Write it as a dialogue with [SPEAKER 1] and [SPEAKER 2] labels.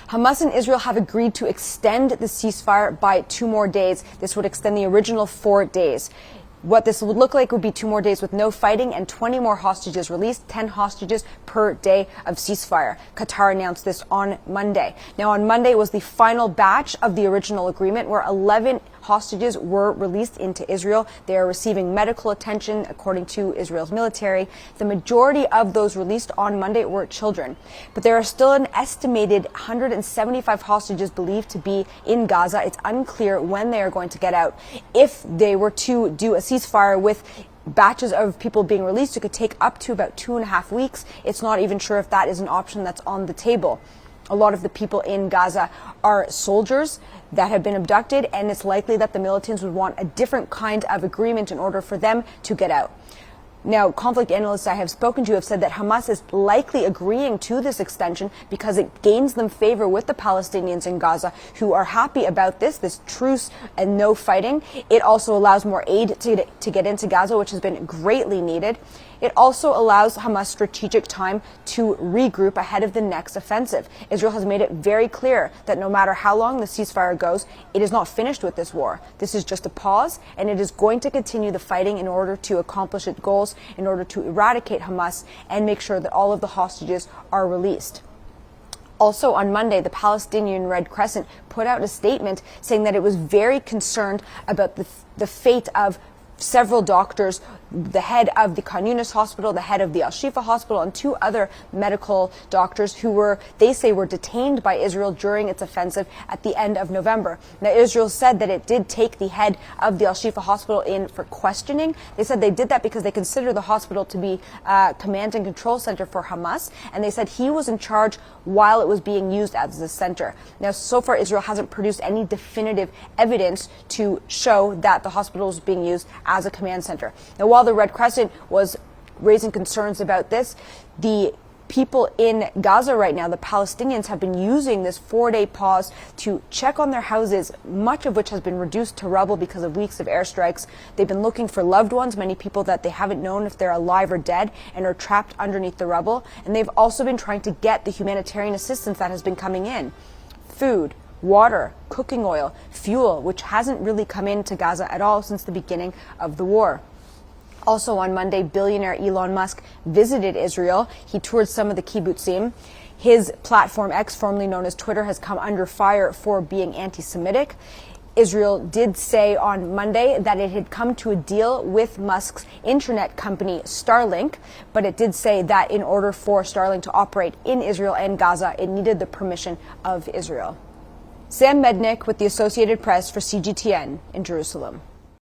[SPEAKER 1] Hamas and Israel have agreed to extend the ceasefire by 2 more days. This would extend the original 4 days. What this would look like would be 2 more days with no fighting and 20 more hostages released, 10 hostages per day of ceasefire. Qatar announced this on Monday. Now, on Monday was the final batch of the original agreement where 11 hostages were released into Israel. They are receiving medical attention, according to Israel's military. The majority of those released on Monday were children. But there are still an estimated 175 hostages believed to be in Gaza. It's unclear when they are going to get out. If they were to do a ceasefire with batches of people being released, it could take up to about 2.5 weeks. It's not even sure if that is an option that's on the table. A lot of the people in Gaza are soldiers that have been abducted, and it's likely that the militants would want a different kind of agreement in order for them to get out. Now, conflict analysts I have spoken to have said that Hamas is likely agreeing to this extension because it gains them favor with the Palestinians in Gaza, who are happy about this truce and no fighting. It also allows more aid to get into Gaza, which has been greatly needed. It also allows Hamas strategic time to regroup ahead of the next offensive. Israel has made it very clear that no matter how long the ceasefire goes, it is not finished with this war. This is just a pause, and it is going to continue the fighting in order to accomplish its goals, in order to eradicate Hamas and make sure that all of the hostages are released. Also on Monday, the Palestinian Red Crescent put out a statement saying that it was very concerned about the fate of several doctors, the head of the Khan Yunis hospital, the head of the Al-Shifa hospital, and 2 other medical doctors who they say were detained by Israel during its offensive at the end of November. Now, Israel said that it did take the head of the Al-Shifa hospital in for questioning. They said they did that because they consider the hospital to be a command and control center for Hamas, and they said he was in charge while it was being used as a center. Now, so far, Israel hasn't produced any definitive evidence to show that the hospital was being used as a command center. Now, while the Red Crescent was raising concerns about this, the people in Gaza right now, the Palestinians, have been using this 4-day pause to check on their houses, much of which has been reduced to rubble because of weeks of airstrikes. They've been looking for loved ones, many people that they haven't known if they're alive or dead, and are trapped underneath the rubble. And they've also been trying to get the humanitarian assistance that has been coming in. Food, water, cooking oil, fuel, which hasn't really come into Gaza at all since the beginning of the war. Also on Monday, billionaire Elon Musk visited Israel. He toured some of the kibbutzim. His platform X, formerly known as Twitter, has come under fire for being anti-Semitic. Israel did say on Monday that it had come to a deal with Musk's internet company Starlink, but it did say that in order for Starlink to operate in Israel and Gaza, it needed the permission of Israel. Sam Mednick with the Associated Press for CGTN in Jerusalem.